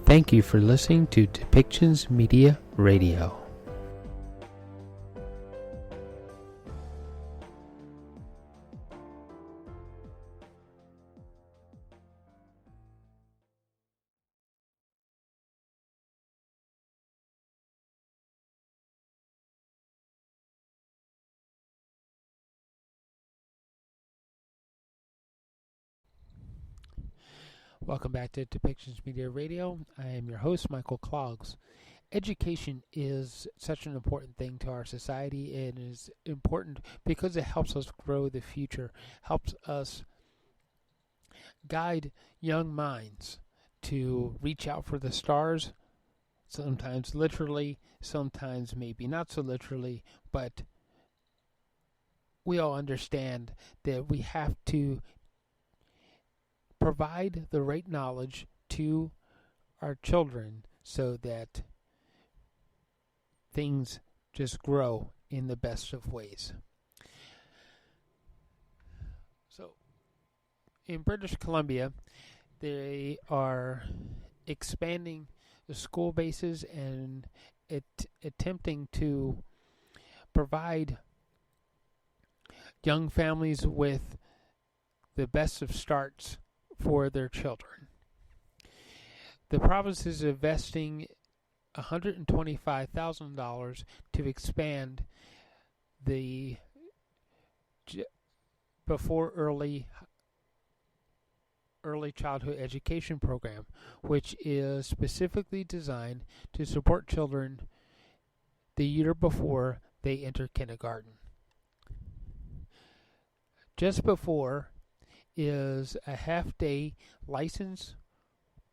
Thank you for listening to Depictions Media Radio. Welcome back to Depictions Media Radio. I am your host, Michael Clogs. Education is such an important thing to our society. It is important because it helps us grow the future, helps us guide young minds to reach out for the stars, sometimes literally, sometimes maybe not so literally, but we all understand that we have to provide the right knowledge to our children so that things just grow in the best of ways. So, in British Columbia, they are expanding the school bases and attempting to provide young families with the best of starts for their children. The province is investing $125,000 to expand the before early childhood education program, which is specifically designed to support children the year before they enter kindergarten. Just before is a half-day licensed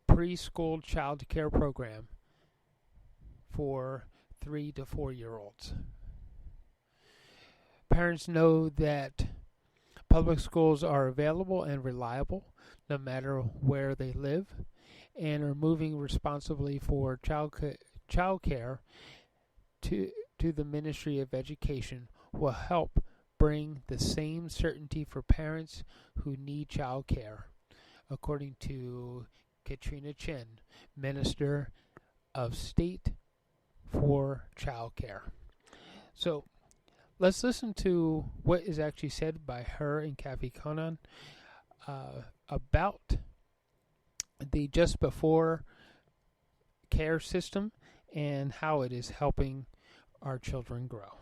preschool child care program for 3 to 4-year-olds. Parents know that public schools are available and reliable no matter where they live, and are moving responsibly for child care to the Ministry of Education will help bring the same certainty for parents who need child care, according to Katrina Chen, Minister of State for Child Care. So let's listen to what is actually said by her and Ravi Kavlon about the just before care system and how it is helping our children grow.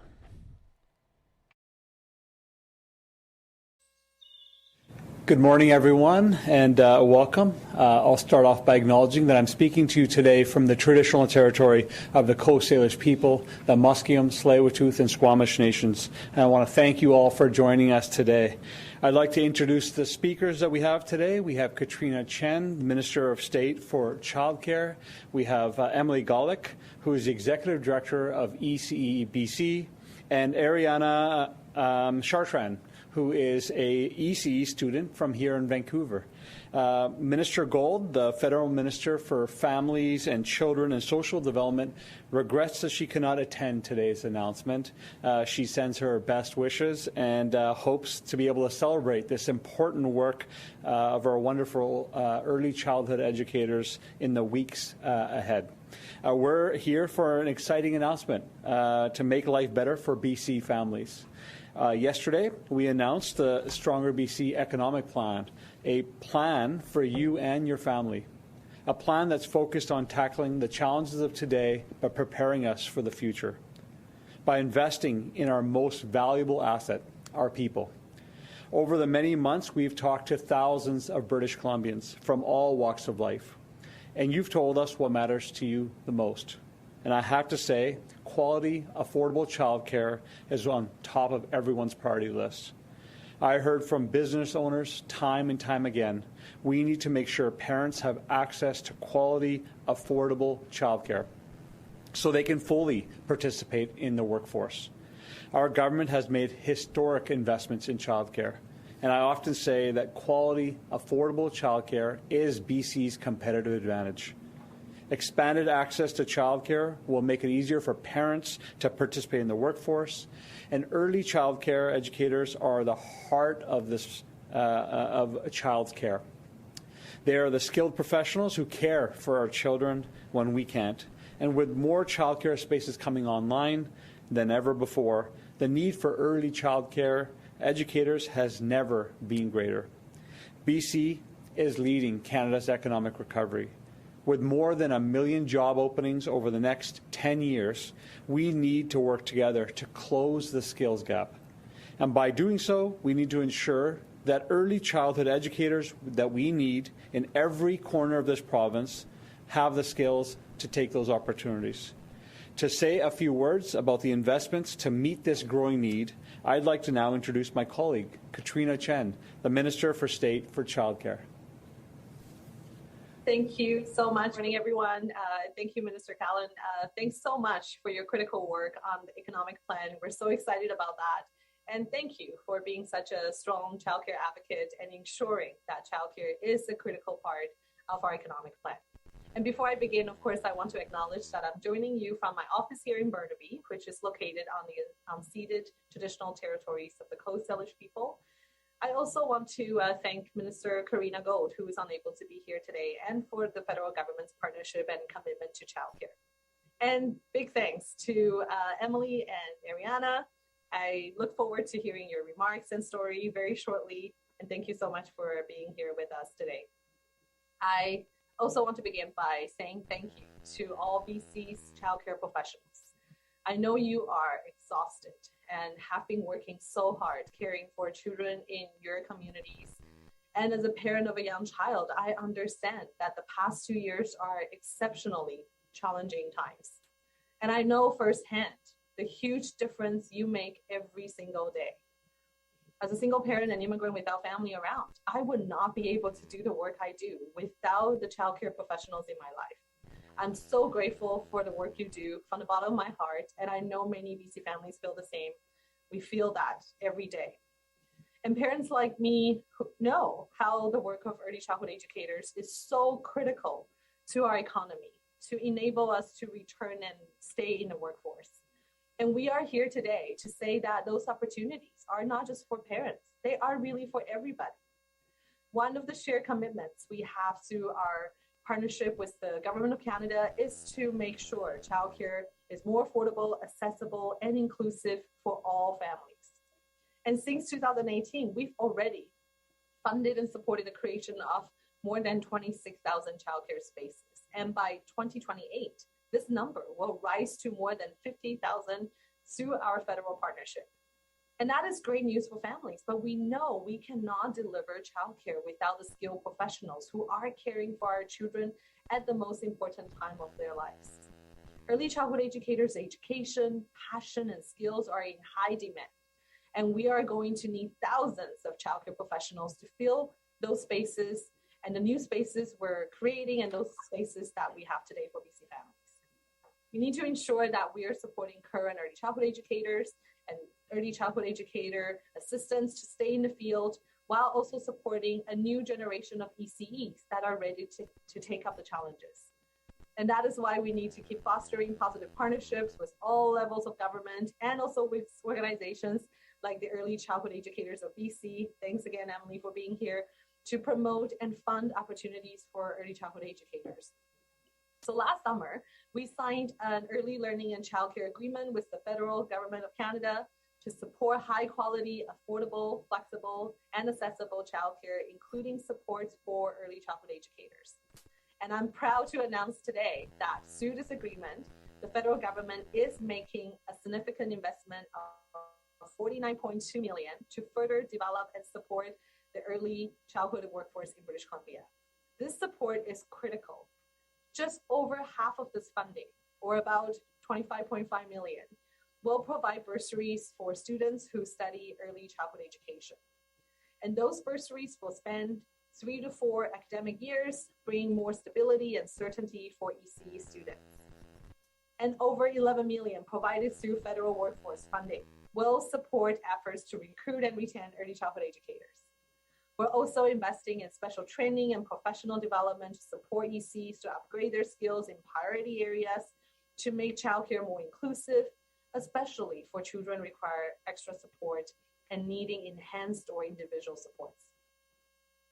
Good morning, everyone, and welcome. I'll start off by acknowledging that I'm speaking to you today from the traditional territory of the Coast Salish people, the Musqueam, Tsleil-Waututh, and Squamish nations. And I want to thank you all for joining us today. I'd like to introduce the speakers that we have today. We have Katrina Chen, Minister of State for Childcare. We have Emily Golick, who is the Executive Director of ECEBC, and Ariana Chartrand, who is a ECE student from here in Vancouver. Minister Gold, the Federal Minister for Families and Children and Social Development, regrets that she cannot attend today's announcement. She sends her best wishes and hopes to be able to celebrate this important work of our wonderful early childhood educators in the weeks ahead. We're here for an exciting announcement to make life better for BC families. Yesterday, we announced the StrongerBC economic plan, a plan for you and your family, a plan that's focused on tackling the challenges of today but preparing us for the future by investing in our most valuable asset, our people. Over the many months, we've talked to thousands of British Columbians from all walks of life, and you've told us what matters to you the most. And I have to say, quality, affordable childcare is on top of everyone's priority list. I heard from business owners time and time again, we need to make sure parents have access to quality, affordable childcare so they can fully participate in the workforce. Our government has made historic investments in childcare, and I often say that quality, affordable childcare is BC's competitive advantage. Expanded access to childcare will make it easier for parents to participate in the workforce, and early childcare educators are the heart of this of child's care. They are the skilled professionals who care for our children when we can't. And with more childcare spaces coming online than ever before, the need for early childcare educators has never been greater. BC is leading Canada's economic recovery. With more than 1 million job openings over the next 10 years, we need to work together to close the skills gap. And by doing so, we need to ensure that early childhood educators that we need in every corner of this province have the skills to take those opportunities. To say a few words about the investments to meet this growing need, I'd like to now introduce my colleague, Katrina Chen, the Minister for State for Childcare. Thank you so much. Good morning, everyone. Thank you, Minister Kavlon. Thanks so much for your critical work on the economic plan. We're so excited about that. And thank you for being such a strong childcare advocate and ensuring that childcare is a critical part of our economic plan. And before I begin, of course, I want to acknowledge that I'm joining you from my office here in Burnaby, which is located on the unceded traditional territories of the Coast Salish people. I also want to thank Minister Katrina Chen, who is unable to be here today, and for the federal government's partnership and commitment to childcare. And big thanks to Emily and Ariana. I look forward to hearing your remarks and story very shortly. And thank you so much for being here with us today. I also want to begin by saying thank you to all BC's childcare professionals. I know you are exhausted and have been working so hard caring for children in your communities. And as a parent of a young child, I understand that the past 2 years are exceptionally challenging times. And I know firsthand the huge difference you make every single day. As a single parent and immigrant without family around, I would not be able to do the work I do without the childcare professionals in my life. I'm so grateful for the work you do from the bottom of my heart, and I know many BC families feel the same. We feel that every day. And parents like me know how the work of early childhood educators is so critical to our economy, to enable us to return and stay in the workforce. And we are here today to say that those opportunities are not just for parents, they are really for everybody. One of the shared commitments we have through our partnership with the Government of Canada is to make sure childcare is more affordable, accessible, and inclusive for all families. And since 2018, we've already funded and supported the creation of more than 26,000 childcare spaces. And by 2028, this number will rise to more than 50,000 through our federal partnership. And that is great news for families, but we know we cannot deliver childcare without the skilled professionals who are caring for our children at the most important time of their lives. Early childhood educators' education, passion, and skills are in high demand. And we are going to need thousands of childcare professionals to fill those spaces and the new spaces we're creating and those spaces that we have today for BC families. We need to ensure that we are supporting current early childhood educators and early childhood educator assistants to stay in the field while also supporting a new generation of ECEs that are ready to take up the challenges. And that is why we need to keep fostering positive partnerships with all levels of government and also with organizations like the Early Childhood Educators of BC. Thanks again, Emily, for being here to promote and fund opportunities for early childhood educators. So last summer, we signed an early learning and childcare agreement with the federal government of Canada to support high quality, affordable, flexible, and accessible childcare, including supports for early childhood educators. And I'm proud to announce today that through this agreement, the federal government is making a significant investment of $49.2 million to further develop and support the early childhood workforce in British Columbia. This support is critical. Just over half of this funding, or about $25.5 million, will provide bursaries for students who study early childhood education. And those bursaries will span 3 to 4 academic years, bringing more stability and certainty for ECE students. And over $11 million provided through federal workforce funding will support efforts to recruit and retain early childhood educators. We're also investing in special training and professional development to support ECs to upgrade their skills in priority areas to make childcare more inclusive, especially for children who require extra support and needing enhanced or individual supports.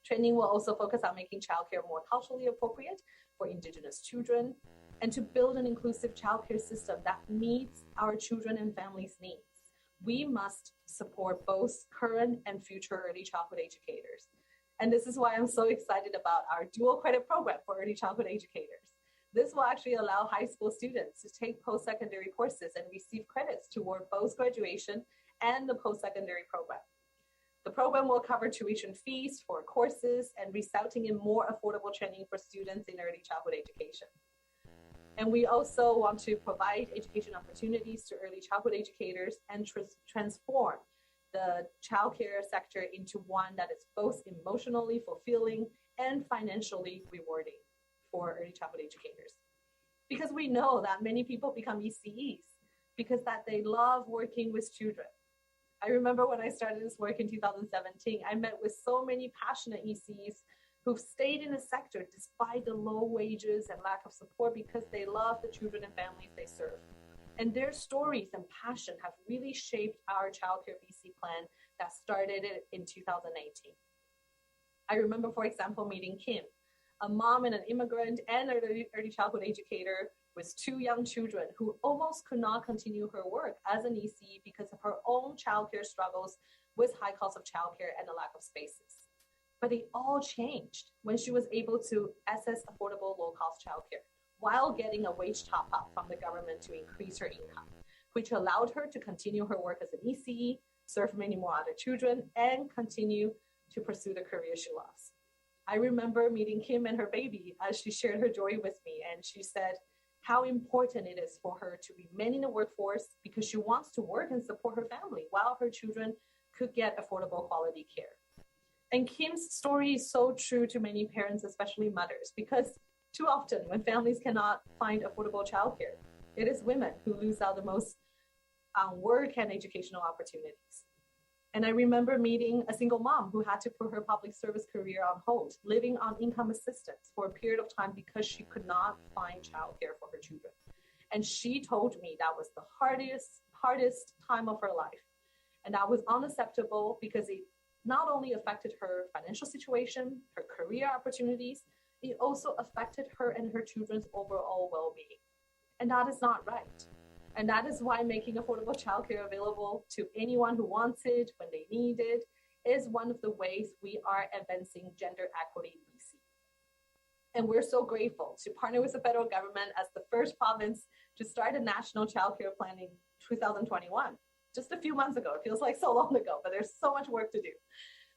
Training will also focus on making childcare more culturally appropriate for Indigenous children and to build an inclusive childcare system that meets our children and families' needs. We must support both current and future early childhood educators. And this is why I'm so excited about our dual credit program for early childhood educators. This will actually allow high school students to take post-secondary courses and receive credits toward both graduation and the post-secondary program. The program will cover tuition fees for courses and resulting in more affordable training for students in early childhood education. And we also want to provide education opportunities to early childhood educators and transform the childcare sector into one that is both emotionally fulfilling and financially rewarding for early childhood educators. Because we know that many people become ECEs because that they love working with children. I remember when I started this work in 2017, I met with so many passionate ECEs who've stayed in the sector despite the low wages and lack of support because they love the children and families they serve. And their stories and passion have really shaped our StrongerBC plan that started in 2018. I remember, for example, meeting Kim, a mom and an immigrant and an early childhood educator with 2 young children who almost could not continue her work as an ECE because of her own childcare struggles with high cost of childcare and a lack of spaces. But it all changed when she was able to access affordable low-cost childcare while getting a wage top-up from the government to increase her income, which allowed her to continue her work as an ECE, serve many more other children, and continue to pursue the career she loves. I remember meeting Kim and her baby as she shared her joy with me, and she said how important it is for her to remain in the workforce because she wants to work and support her family while her children could get affordable quality care. And Kim's story is so true to many parents, especially mothers, because too often when families cannot find affordable childcare, it is women who lose out the most on work and educational opportunities. And I remember meeting a single mom who had to put her public service career on hold, living on income assistance for a period of time because she could not find childcare for her children. And she told me that was the hardest time of her life. And that was unacceptable because it not only affected her financial situation, her career opportunities, it also affected her and her children's overall well-being. And that is not right. And that is why making affordable childcare available to anyone who wants it when they need it is one of the ways we are advancing gender equity in BC. And we're so grateful to partner with the federal government as the first province to start a national childcare plan in 2021. Just a few months ago. It feels like so long ago, but there's so much work to do.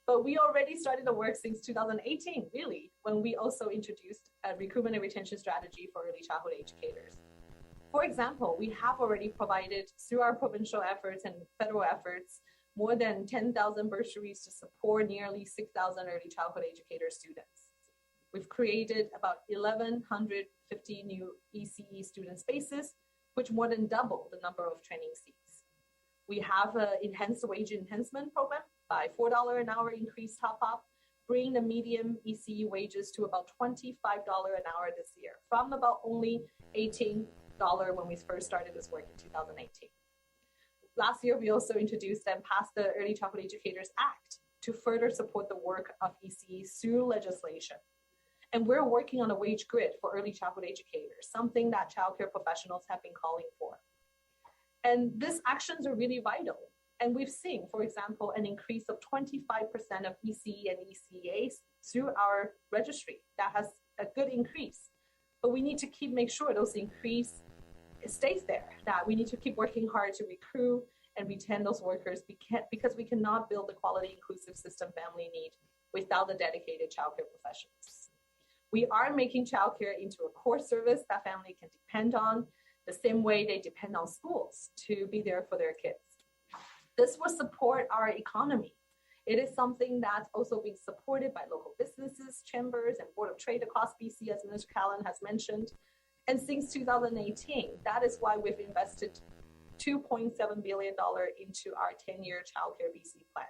But we already started the work since 2018, really, when we also introduced a recruitment and retention strategy for early childhood educators. For example, we have already provided, through our provincial efforts and federal efforts, more than 10,000 bursaries to support nearly 6,000 early childhood educator students. We've created about 1,150 new ECE student spaces, which more than double the number of training seats. We have an enhanced wage enhancement program by $4 an hour increased top-up, bringing the median ECE wages to about $25 an hour this year, from about only $18 when we first started this work in 2018. Last year, we also introduced and passed the Early Childhood Educators Act to further support the work of ECEs through legislation. And we're working on a wage grid for early childhood educators, something that childcare professionals have been calling for. And these actions are really vital. And we've seen, for example, an increase of 25% of ECE and ECAs through our registry. That has a good increase. But we need to make sure those increase stays there, that we need to keep working hard to recruit and retain those workers because we cannot build the quality inclusive system family need without the dedicated childcare professionals. We are making childcare into a core service that family can depend on the same way they depend on schools to be there for their kids. This will support our economy. It is something that's also being supported by local businesses, chambers, and Board of Trade across BC, as Mr. Kavlon has mentioned. And since 2018, that is why we've invested $2.7 billion into our 10-year StrongerBC plan.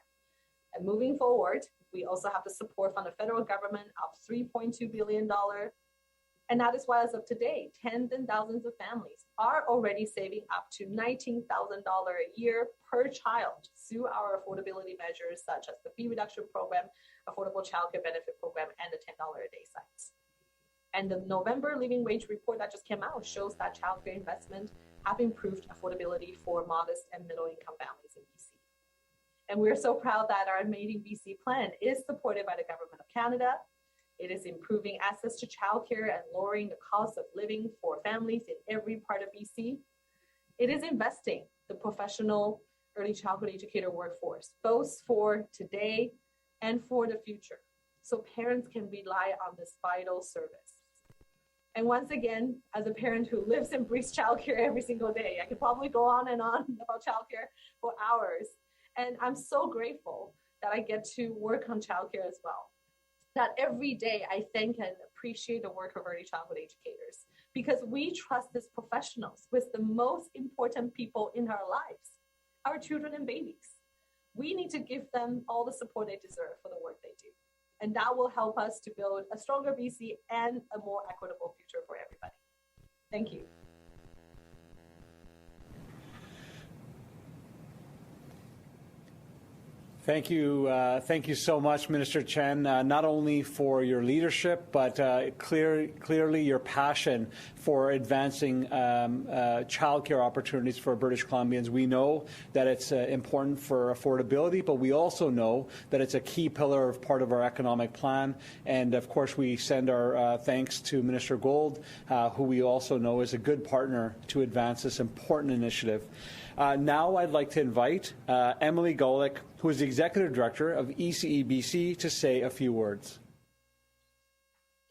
And moving forward, we also have the support from the federal government of $3.2 billion. And that is why, as of today, tens and thousands of families are already saving up to $19,000 a year per child through our affordability measures, such as the fee reduction program, affordable childcare benefit program, and the $10 a day sites. And the November living wage report that just came out shows that childcare investment have improved affordability for modest and middle-income families in BC. And we're so proud that our Made in BC plan is supported by the Government of Canada. It is improving access to childcare and lowering the cost of living for families in every part of BC. It is investing the professional early childhood educator workforce, both for today and for the future, so parents can rely on this vital service. And once again, as a parent who lives and breathes childcare every single day, I could probably go on and on about childcare for hours. And I'm so grateful that I get to work on childcare as well. That every day I thank and appreciate the work of early childhood educators, because we trust these professionals with the most important people in our lives, our children and babies. We need to give them all the support they deserve for the work they do. And that will help us to build a stronger BC and a more equitable future for everybody. Thank you. Thank you so much, Minister Chen, not only for your leadership, but clearly your passion for advancing childcare opportunities for British Columbians. We know that it's important for affordability, but we also know that it's a key pillar of part of our economic plan. And of course, we send our thanks to Minister Gold, who we also know is a good partner to advance this important initiative. Now I'd like to invite Emily Golick, who is the Executive Director of ECEBC, to say a few words.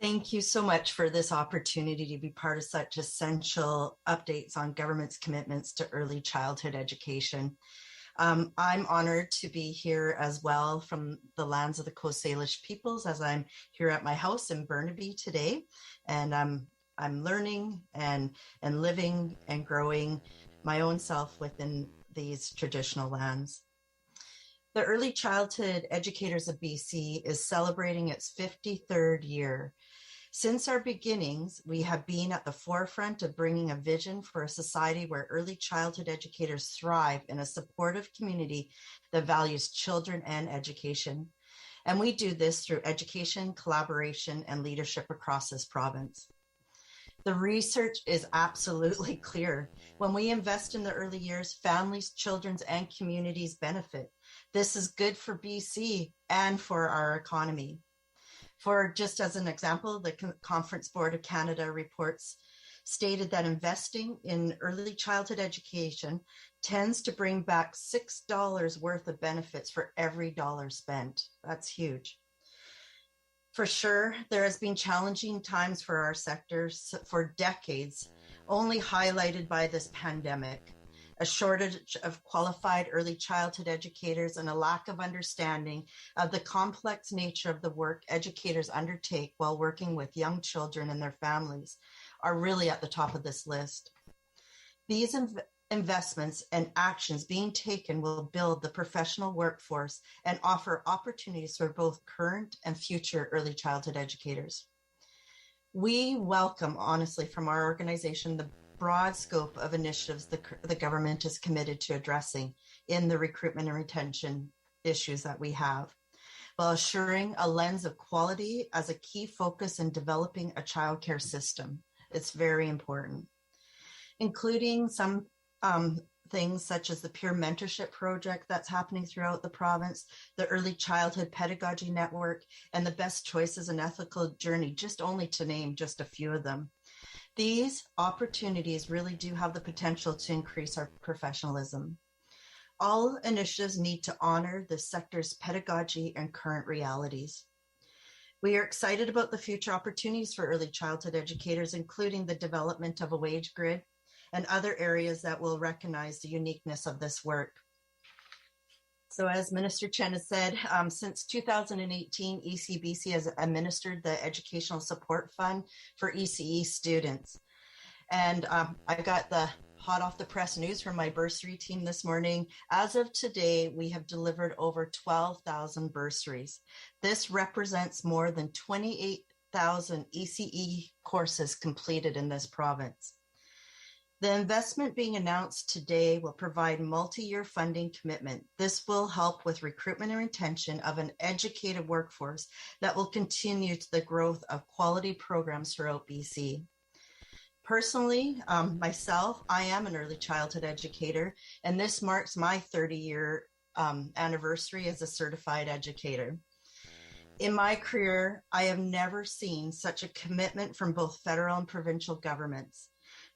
Thank you so much for this opportunity to be part of such essential updates on government's commitments to early childhood education. I'm honored to be here as well from the lands of the Coast Salish peoples, as I'm here at my house in Burnaby today. And I'm learning and living and growing my own self within these traditional lands. The Early Childhood Educators of BC is celebrating its 53rd year. Since our beginnings, we have been at the forefront of bringing a vision for a society where early childhood educators thrive in a supportive community that values children and education. And we do this through education, collaboration, and leadership across this province. The research is absolutely clear. When we invest in the early years, families, children, and communities benefit. This is good for BC and for our economy. For just as an example, the Conference Board of Canada reports stated that investing in early childhood education tends to bring back $6 worth of benefits for every dollar spent. That's huge. For sure, there has been challenging times for our sectors for decades, only highlighted by this pandemic. A shortage of qualified early childhood educators and a lack of understanding of the complex nature of the work educators undertake while working with young children and their families are really at the top of this list. These investments and actions being taken will build the professional workforce and offer opportunities for both current and future early childhood educators. We welcome, honestly, from our organization, the broad scope of initiatives the government is committed to addressing in the recruitment and retention issues that we have, while assuring a lens of quality as a key focus in developing a childcare system. It's very important, including some things such as the peer mentorship project that's happening throughout the province, the Early Childhood Pedagogy Network, and the Best Choices and Ethical Journey, just only to name just a few of them. These opportunities really do have the potential to increase our professionalism. All initiatives need to honor the sector's pedagogy and current realities. We are excited about the future opportunities for early childhood educators, including the development of a wage grid and other areas that will recognize the uniqueness of this work. So as Minister Chen has said, since 2018, ECBC has administered the Educational Support Fund for ECE students. And I got the hot off the press news from my bursary team this morning. As of today, we have delivered over 12,000 bursaries. This represents more than 28 100,000 ECE courses completed in this province. The investment being announced today will provide multi-year funding commitment. This will help with recruitment and retention of an educated workforce that will continue to the growth of quality programs throughout BC. Personally, myself, I am an early childhood educator, and this marks my 30-year anniversary as a certified educator. In my career, I have never seen such a commitment from both federal and provincial governments.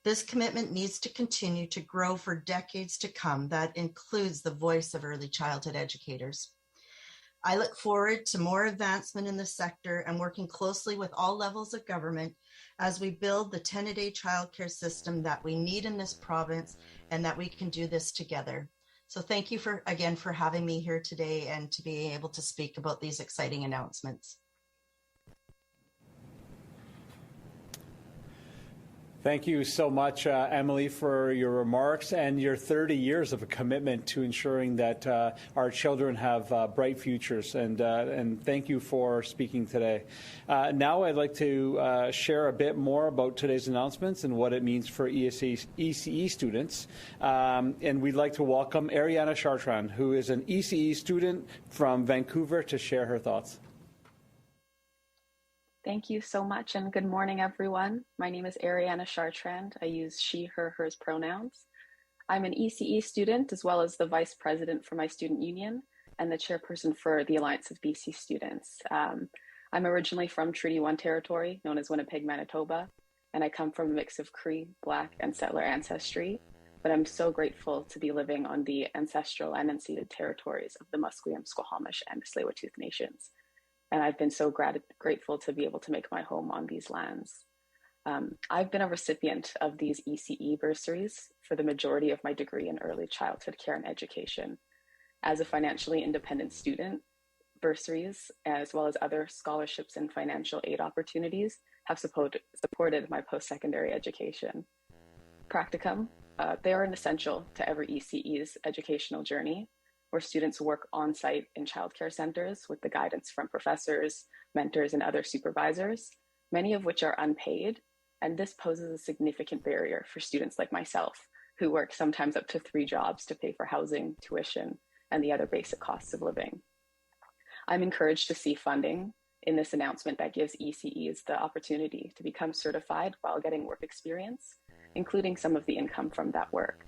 This commitment needs to continue to grow for decades to come. That includes the voice of early childhood educators. I look forward to more advancement in the sector and working closely with all levels of government as we build the 10-a-day childcare system that we need in this province, and that we can do this together. So thank you again for having me here today and to be able to speak about these exciting announcements. Thank you so much, Emily, for your remarks and your 30 years of a commitment to ensuring that our children have bright futures. And thank you for speaking today. Now I'd like to share a bit more about today's announcements and what it means for ECE students. And we'd like to welcome Ariana Chartrand, who is an ECE student from Vancouver, to share her thoughts. Thank you so much, and good morning, everyone. My name is Ariana Chartrand. I use she, her, hers pronouns. I'm an ECE student, as well as the vice president for my student union and the chairperson for the Alliance of BC Students. I'm originally from Treaty 1 territory, known as Winnipeg, Manitoba, and I come from a mix of Cree, Black, and settler ancestry. But I'm so grateful to be living on the ancestral and unceded territories of the Musqueam, Squamish, and the Tsleil-Waututh nations. And I've been so grateful to be able to make my home on these lands. I've been a recipient of these ECE bursaries for the majority of my degree in early childhood care and education. As a financially independent student, bursaries, as well as other scholarships and financial aid opportunities, have supported my post-secondary education. Practicum, they are an essential to every ECE's educational journey, where students work on-site in childcare centers with the guidance from professors, mentors, and other supervisors, many of which are unpaid. And this poses a significant barrier for students like myself, who work sometimes up to 3 jobs to pay for housing, tuition, and the other basic costs of living. I'm encouraged to see funding in this announcement that gives ECEs the opportunity to become certified while getting work experience, including some of the income from that work.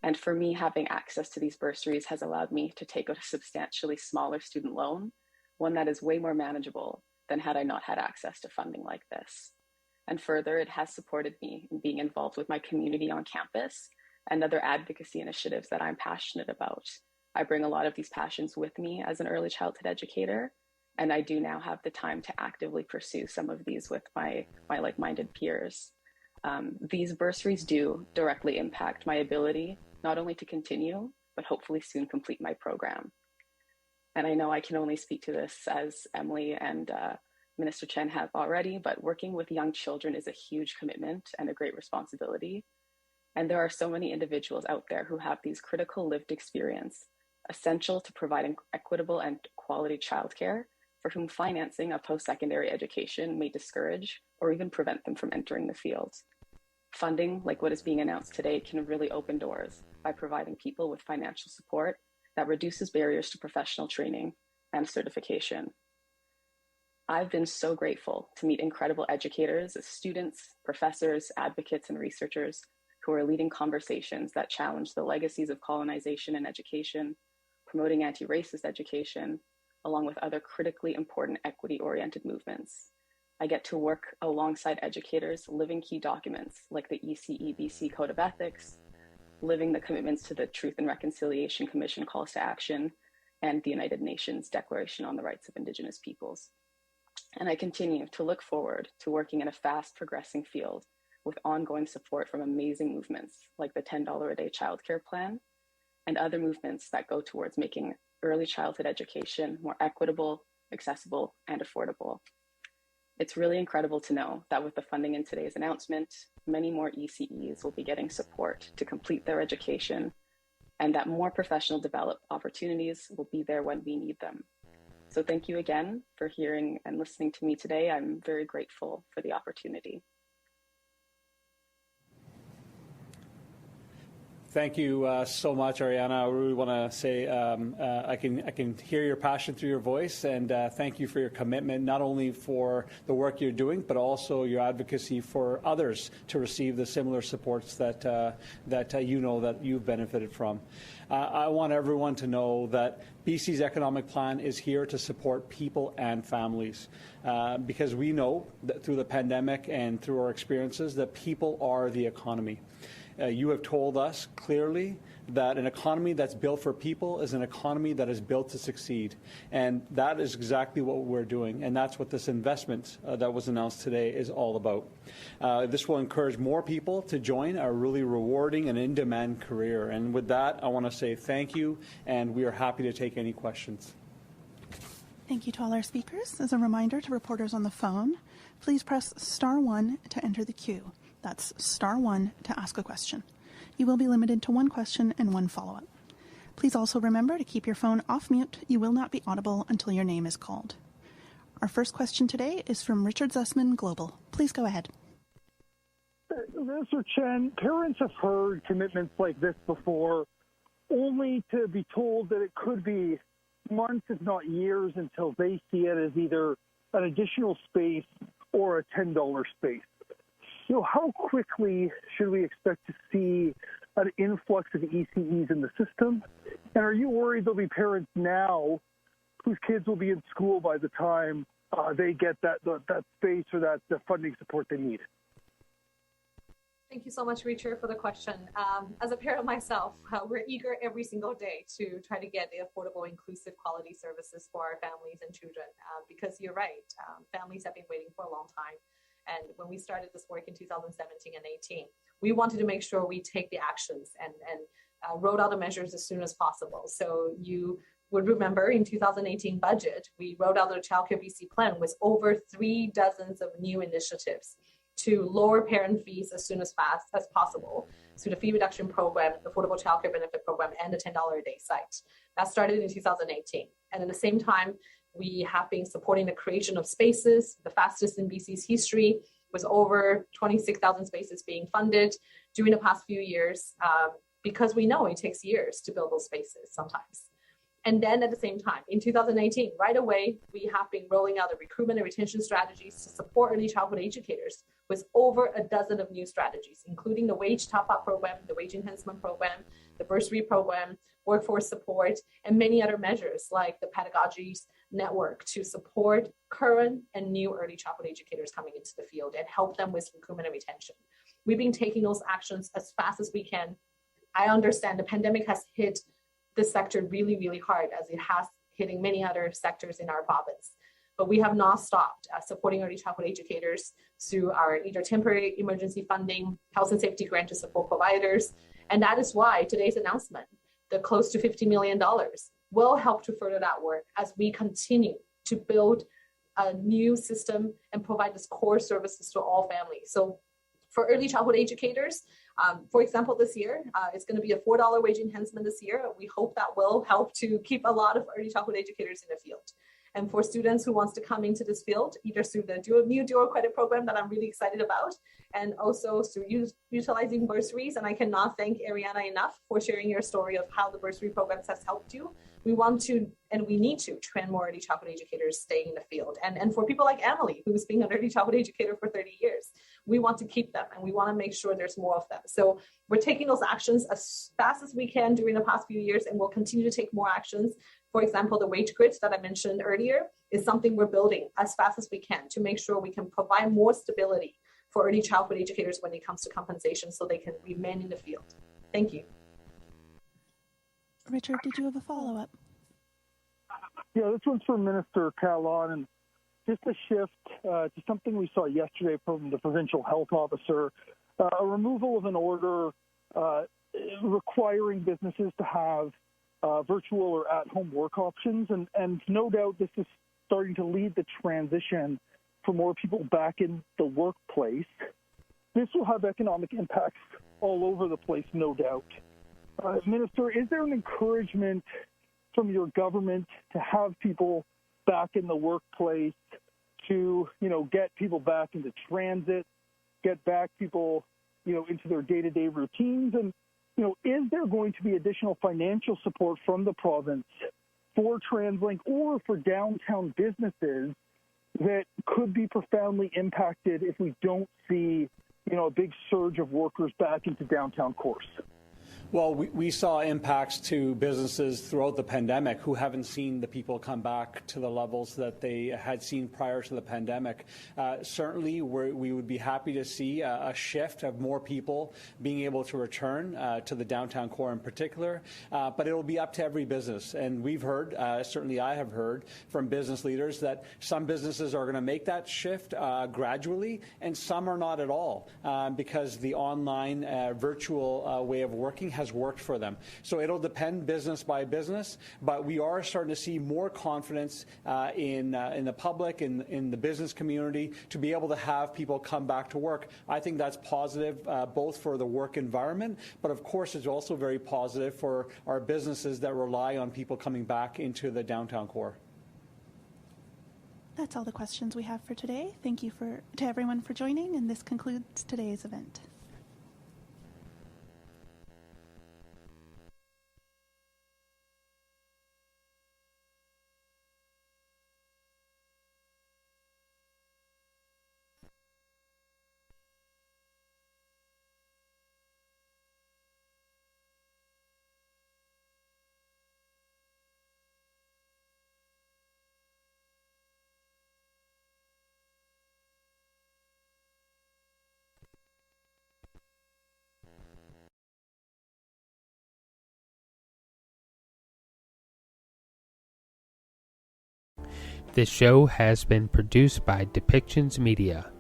And for me, having access to these bursaries has allowed me to take out a substantially smaller student loan, one that is way more manageable than had I not had access to funding like this. And further, it has supported me in being involved with my community on campus and other advocacy initiatives that I'm passionate about. I bring a lot of these passions with me as an early childhood educator, and I do now have the time to actively pursue some of these with my like-minded peers. These bursaries do directly impact my ability not only to continue, but hopefully soon complete my program. And I know I can only speak to this as Emily and Minister Chen have already, but working with young children is a huge commitment and a great responsibility. And there are so many individuals out there who have these critical lived experience, essential to providing equitable and quality childcare, for whom financing a post-secondary education may discourage or even prevent them from entering the field. Funding, like what is being announced today, can really open doors by providing people with financial support that reduces barriers to professional training and certification. I've been so grateful to meet incredible educators, students, professors, advocates, and researchers who are leading conversations that challenge the legacies of colonization in education, promoting anti-racist education, along with other critically important equity-oriented movements. I get to work alongside educators living key documents like the ECE-BC Code of Ethics, living the commitments to the Truth and Reconciliation Commission calls to action, and the United Nations Declaration on the Rights of Indigenous Peoples. And I continue to look forward to working in a fast progressing field with ongoing support from amazing movements like the $10 a day childcare plan and other movements that go towards making early childhood education more equitable, accessible, and affordable. It's really incredible to know that with the funding in today's announcement, many more ECEs will be getting support to complete their education, and that more professional development opportunities will be there when we need them. So thank you again for hearing and listening to me today. I'm very grateful for the opportunity. Thank you so much, Ariana. I really want to say I can hear your passion through your voice, and thank you for your commitment, not only for the work you're doing, but also your advocacy for others to receive the similar supports that you know that you've benefited from. I want everyone to know that BC's economic plan is here to support people and families, because we know that through the pandemic and through our experiences that people are the economy. You have told us clearly that an economy that's built for people is an economy that is built to succeed. And that is exactly what we're doing. And that's what this investment that was announced today is all about. This will encourage more people to join a really rewarding and in-demand career. And with that, I want to say thank you, and we are happy to take any questions. Thank you to all our speakers. As a reminder to reporters on the phone, please press *1 to enter the queue. That's *1 to ask a question. You will be limited to one question and one follow-up. Please also remember to keep your phone off mute. You will not be audible until your name is called. Our first question today is from Richard Zussman, Global. Please go ahead. Mr. Chen, parents have heard commitments like this before, only to be told that it could be months, if not years, until they see it as either an additional space or a $10 space. How quickly should we expect to see an influx of ECEs in the system? And are you worried there'll be parents now whose kids will be in school by the time they get that space or that the funding support they need? Thank you so much, Richard, for the question. As a parent myself, we're eager every single day to try to get the affordable, inclusive, quality services for our families and children, because you're right, families have been waiting for a long time. And when we started this work in 2017 and 18, we wanted to make sure we take the actions and rolled out the measures as soon as possible. So you would remember in 2018 budget, we wrote out the StrongerBC plan with over 3 dozens of new initiatives to lower parent fees as soon as fast as possible through the fee reduction program, the affordable childcare benefit program, and the $10 a day site. That started in 2018. And at the same time, we have been supporting the creation of spaces, the fastest in BC's history, with over 26,000 spaces being funded during the past few years, because we know it takes years to build those spaces sometimes. And then at the same time, in 2018, right away, we have been rolling out the recruitment and retention strategies to support early childhood educators with over a dozen of new strategies, including the wage top-up program, the wage enhancement program, the bursary program, workforce support, and many other measures like the pedagogies network to support current and new early childhood educators coming into the field and help them with recruitment and retention. We've been taking those actions as fast as we can. I understand the pandemic has hit this sector really, really hard, as it has hitting many other sectors in our province. But we have not stopped supporting early childhood educators through our either temporary emergency funding, health and safety grant to support providers. And that is why today's announcement, the close to $50 million, will help to further that work as we continue to build a new system and provide this core services to all families. So for early childhood educators, for example, this year, it's going to be a $4 wage enhancement this year. We hope that will help to keep a lot of early childhood educators in the field. And for students who wants to come into this field, either through the new dual credit program that I'm really excited about, and also through utilizing bursaries. And I cannot thank Ariana enough for sharing your story of how the bursary programs has helped you. We want to, and we need to, train more early childhood educators staying in the field. And for people like Emily, who's been an early childhood educator for 30 years, we want to keep them and we want to make sure there's more of them. So we're taking those actions as fast as we can during the past few years, and we'll continue to take more actions. For example, the wage grid that I mentioned earlier is something we're building as fast as we can to make sure we can provide more stability for early childhood educators when it comes to compensation so they can remain in the field. Thank you. Richard, did you have a follow-up? Yeah, this one's for Minister Kavlon, and just a shift to something we saw yesterday from the provincial health officer, a removal of an order requiring businesses to have virtual or at-home work options, and no doubt this is starting to lead the transition for more people back in the workplace. This will have economic impacts all over the place, no doubt. Minister, is there an encouragement from your government to have people back in the workplace, to, get people back into transit, get back people, into their day-to-day routines. And, is there going to be additional financial support from the province for TransLink or for downtown businesses that could be profoundly impacted if we don't see, a big surge of workers back into downtown cores? Well, we saw impacts to businesses throughout the pandemic who haven't seen the people come back to the levels that they had seen prior to the pandemic. Certainly, we would be happy to see a shift of more people being able to return to the downtown core in particular, but it will be up to every business. And we've heard, certainly I have heard from business leaders that some businesses are going to make that shift gradually, and some are not at all, because the online virtual way of working has worked for them. So it'll depend business by business, but we are starting to see more confidence in the public, in the business community, to be able to have people come back to work. I think that's positive both for the work environment, but of course it's also very positive for our businesses that rely on people coming back into the downtown core. That's all the questions we have for today. Thank you to everyone for joining, and this concludes today's event. This show has been produced by Depictions Media.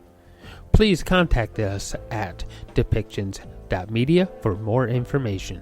Please contact us at depictions.media for more information.